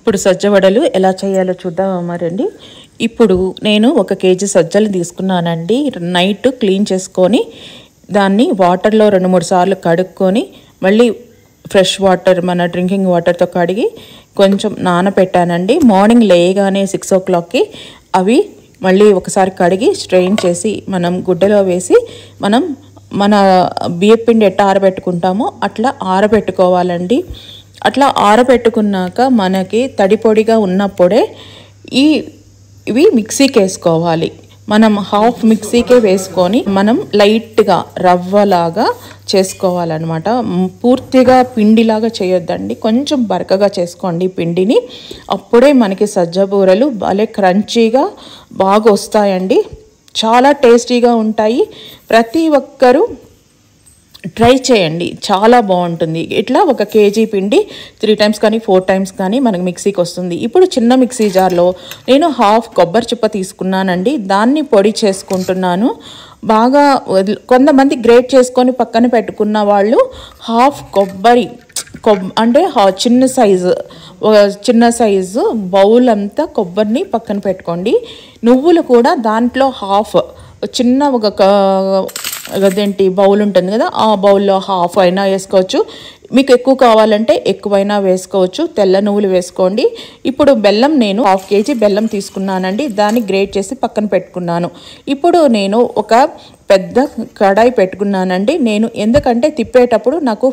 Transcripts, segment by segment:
ఇప్పుడు సజ్జ వడలు ఎలా చేయాలో చూద్దామా రండి. ఇప్పుడు నేను 1 కేజీ సజ్జలు తీసుకున్నానండి. నైట్ క్లీన్ చేసుకొని దాన్ని వాటర్లో 2-3 సార్లు కడుక్కొని మళ్ళీ ఫ్రెష్ వాటర్ మన డ్రింకింగ్ వాటర్తో కడిగి కొంచెం నానబెట్టానండి. మార్నింగ్ లేయగానే 6 o'clockకి అవి మళ్ళీ ఒకసారి కడిగి స్ట్రెయిన్ చేసి మనం గుడ్డలో వేసి మనం మన బియ్యపిండి ఎట్లా ఆరబెట్టుకుంటామో అట్లా ఆరబెట్టుకోవాలండి. అట్లా ఆరబెట్టుకున్నాక మనకి తడి పొడిగా ఉన్నప్పుడే ఇవి మిక్సీకి వేసుకోవాలి. మనం హాఫ్ మిక్సీకే వేసుకొని మనం లైట్గా రవ్వలాగా చేసుకోవాలన్నమాట. పూర్తిగా పిండిలాగా చేయొద్దండి, కొంచెం బరకగా చేసుకోండి పిండిని. అప్పుడే మనకి సజ్జ బూరెలు భలే క్రంచీగా బాగా వస్తాయండి, చాలా టేస్టీగా ఉంటాయి. ప్రతి ఒక్కరూ ట్రై చేయండి, చాలా బాగుంటుంది. ఇట్లా 1 కేజీ పిండి 3 times కానీ 4 times కానీ మనకు మిక్సీకి వస్తుంది. ఇప్పుడు చిన్న మిక్సీ జార్లో నేను హాఫ్ కొబ్బరి చిప్ప తీసుకున్నానండి, దాన్ని పొడి చేసుకుంటున్నాను. బాగా కొంతమంది గ్రేట్ చేసుకొని పక్కన పెట్టుకున్న వాళ్ళు హాఫ్ కొబ్బరి అంటే చిన్న సైజు బౌల్ అంతా కొబ్బరిని పక్కన పెట్టుకోండి. నువ్వులు కూడా దాంట్లో హాఫ్ చిన్న అదేంటి బౌల్ ఉంటుంది కదా, ఆ బౌల్లో హాఫ్ అయినా వేసుకోవచ్చు. మీకు ఎక్కువ కావాలంటే ఎక్కువైనా వేసుకోవచ్చు. తెల్ల నువ్వులు వేసుకోండి. ఇప్పుడు బెల్లం నేను 1/2 కేజీ బెల్లం తీసుకున్నానండి, దాన్ని గ్రేట్ చేసి పక్కన పెట్టుకున్నాను. ఇప్పుడు నేను ఒక పెద్ద కడాయి పెట్టుకున్నానండి. నేను ఎందుకంటే తిప్పేటప్పుడు నాకు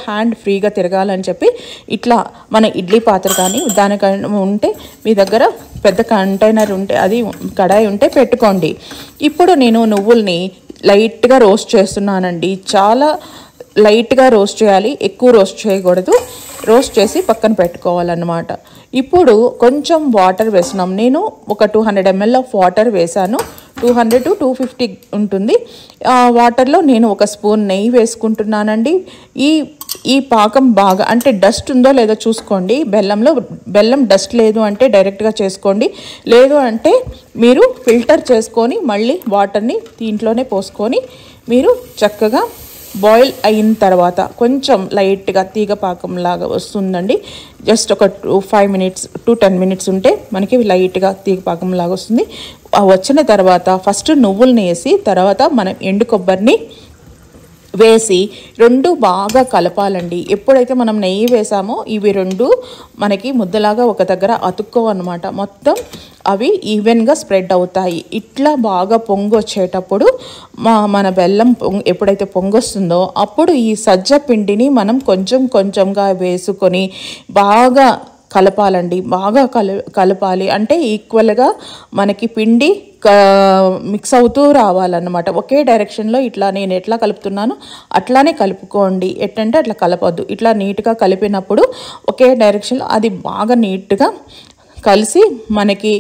హ్యాండ్ ఫ్రీగా తిరగాలని చెప్పి ఇట్లా మన ఇడ్లీ పాత్ర కానీ దానికైనా ఉంటే మీ దగ్గర పెద్ద కంటైనర్ ఉంటే అది కడాయి ఉంటే పెట్టుకోండి. ఇప్పుడు నేను నువ్వుల్ని లైట్గా రోస్ట్ చేస్తున్నానండి. చాలా లైట్గా రోస్ట్ చేయాలి, ఎక్కువ రోస్ట్ చేయకూడదు. రోస్ట్ చేసి పక్కన పెట్టుకోవాలన్నమాట. ఇప్పుడు కొంచెం వాటర్ వేసినాం. నేను ఒక 200 ml ఆఫ్ వాటర్ వేసాను. 200 to 250 ఉంటుంది. ఆ వాటర్లో నేను 1 స్పూన్ నెయ్యి వేసుకుంటున్నానండి. ఈ పాకం బాగా అంటే డస్ట్ ఉందో లేదో చూసుకోండి. బెల్లం డస్ట్ లేదు అంటే డైరెక్ట్గా చేసుకోండి, లేదు అంటే మీరు ఫిల్టర్ చేసుకొని మళ్ళీ వాటర్ని దీంట్లోనే పోసుకొని మీరు చక్కగా బాయిల్ అయిన తర్వాత కొంచెం లైట్గా తీగ పాకంలాగా వస్తుందండి. జస్ట్ ఒక 5 minutes to 10 minutes ఉంటే మనకి లైట్గా తీగ పాకంలాగా వస్తుంది. వచ్చిన తర్వాత ఫస్ట్ నువ్వుల్ని వేసి తర్వాత మనం ఎండు కొబ్బరిని వేసి 2 బాగా కలపాలండి. ఎప్పుడైతే మనం నెయ్యి వేసామో ఇవి 2 మనకి ముద్దలాగా ఒక దగ్గర అతుక్కోవన్నమాట. మొత్తం అవి ఈవెన్గా స్ప్రెడ్ అవుతాయి. ఇట్లా బాగా పొంగు వచ్చేటప్పుడు మన బెల్లం ఎప్పుడైతే పొంగొస్తుందో అప్పుడు ఈ సజ్జ పిండిని మనం కొంచెం కొంచెంగా వేసుకొని బాగా కలపాలండి. బాగా కలపాలి అంటే ఈక్వల్గా మనకి పిండి మిక్స్ అవుతూ రావాలన్నమాట. ఒకే డైరెక్షన్లో ఇట్లా నేను ఎట్లా కలుపుతున్నానో అట్లానే కలుపుకోండి. ఎట్టంటే అట్లా కలపొద్దు. ఇట్లా నీట్గా కలిపినప్పుడు ఒకే డైరెక్షన్లో అది బాగా నీట్గా కలిసి మనకి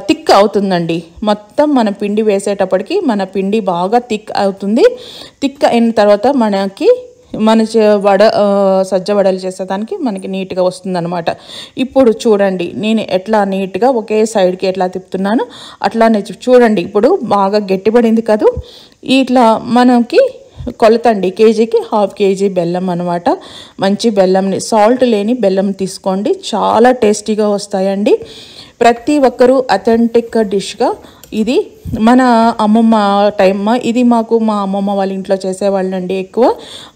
థిక్ అవుతుందండి. మొత్తం మన పిండి వేసేటప్పటికి మన పిండి బాగా థిక్ అవుతుంది. థిక్ అయిన తర్వాత మనకి సజ్జ వడలు చేసేదానికి మనకి నీట్గా వస్తుందన్నమాట. ఇప్పుడు చూడండి నేను ఎట్లా నీట్గా ఒకే సైడ్కి ఎట్లా తిప్పుతున్నాను అట్లానే చూడండి. ఇప్పుడు బాగా గట్టిపడింది కదూ. ఇట్లా మనకి కొలతండి, కేజీకి 1/2 కేజీ బెల్లం అనమాట. మంచి బెల్లంని, సాల్ట్ లేని బెల్లం తీసుకోండి, చాలా టేస్టీగా వస్తాయండి. ప్రతి ఒక్కరూ అథెంటిక్ డిష్గా ఇది మన అమ్మమ్మ ఇది మాకు మా అమ్మమ్మ వాళ్ళ ఇంట్లో చేసేవాళ్ళండి ఎక్కువ.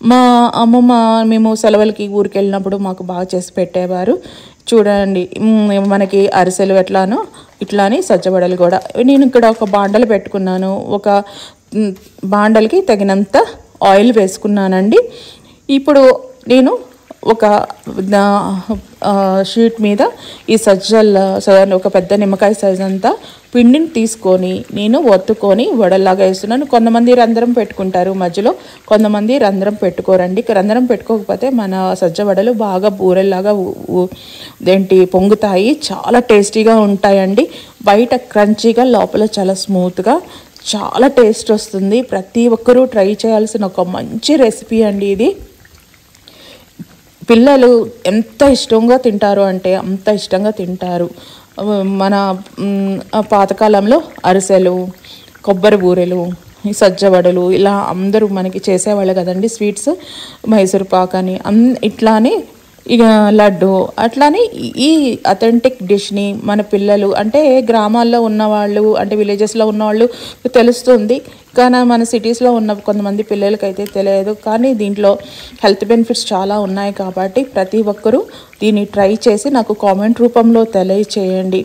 మా అమ్మమ్మ మేము సెలవులకి ఊరికి వెళ్ళినప్పుడు మాకు బాగా చేసి పెట్టేవారు. చూడండి మనకి అరిసెలు ఎట్లానో ఇట్లానే సజ్జవడలు కూడా. నేను ఇక్కడ ఒక బాండలు పెట్టుకున్నాను. ఒక బాండలకి తగినంత ఆయిల్ వేసుకున్నానండి. ఇప్పుడు నేను ఒక షీట్ మీద ఈ ఒక పెద్ద నిమ్మకాయ సైజ్ అంతా పిండిని తీసుకొని నేను ఒత్తుకొని వడల్లాగా వేస్తున్నాను. కొంతమంది రంధ్రం పెట్టుకుంటారు మధ్యలో, కొంతమంది రంధ్రం పెట్టుకోరండి. రంధ్రం పెట్టుకోకపోతే మన సజ్జ వడలు బాగా బూరెల్లాగా పొంగుతాయి, చాలా టేస్టీగా ఉంటాయండి. బయట క్రంచీగా, లోపల చాలా స్మూత్గా, చాలా టేస్ట్ వస్తుంది. ప్రతి ఒక్కరూ ట్రై చేయాల్సిన ఒక మంచి రెసిపీ అండి ఇది. పిల్లలు ఎంత ఇష్టంగా తింటారు అంటే అంత ఇష్టంగా తింటారు. మన పాతకాలంలో అరిసెలు, కొబ్బరి బూరెలు, సజ్జ వడలు ఇలా అందరూ మనకి చేసేవాళ్ళు కదండి. స్వీట్స్, మైసూర్ పాక్ అని ఇట్లానే ఇక లడ్డు అట్లానే ఈ అథెంటిక్ డిష్ని మన పిల్లలు అంటే గ్రామాల్లో ఉన్నవాళ్ళు అంటే విలేజెస్లో ఉన్నవాళ్ళు తెలుస్తుంది, కానీ మన సిటీస్లో ఉన్న కొంతమంది పిల్లలకైతే తెలియదు. కానీ దీంట్లో హెల్త్ బెనిఫిట్స్ చాలా ఉన్నాయి కాబట్టి ప్రతి ఒక్కరూ దీన్ని ట్రై చేసి నాకు కామెంట్ రూపంలో తెలియచేయండి.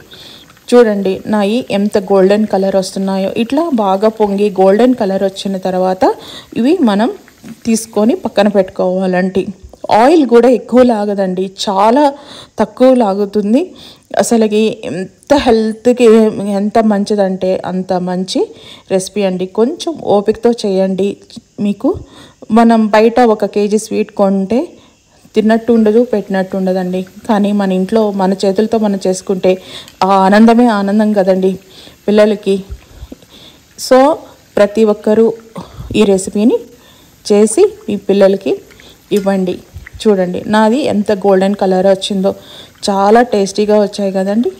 చూడండి నాయి ఎంత గోల్డెన్ కలర్ వస్తున్నాయో. ఇట్లా బాగా పొంగి గోల్డెన్ కలర్ వచ్చిన తర్వాత ఇవి మనం తీసుకొని పక్కన పెట్టుకోవాలండి. ఆయిల్ కూడా ఎక్కువ లాగదండి, చాలా తక్కువ లాగుతుంది. అసలుకి ఎంత హెల్త్కి ఎంత మంచిదంటే అంత మంచి రెసిపీ అండి. కొంచెం ఓపికతో చేయండి. మీకు మనం బయట 1 kg స్వీట్ కొంటే తిన్నట్టు ఉండదు, పెట్టినట్టు ఉండదండి. కానీ మన ఇంట్లో మన చేతులతో మనం చేసుకుంటే ఆ ఆనందమే ఆనందం కదండి పిల్లలకి. సో ప్రతి ఒక్కరూ ఈ రెసిపీని చేసి మీ పిల్లలకి ఇవ్వండి. చూడండి నాది ఎంత గోల్డెన్ కలర్ వచ్చిందో, చాలా టేస్టీగా వచ్చాయి కదండి,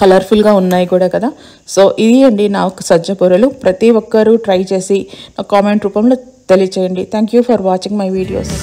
కలర్ఫుల్గా ఉన్నాయి కూడా కదా. సో ఇది అండి నా సజ్జ బూరెలు. ప్రతి ఒక్కరూ ట్రై చేసి నా కామెంట్ రూపంలో తెలియచేయండి. Thank you for watching my videos.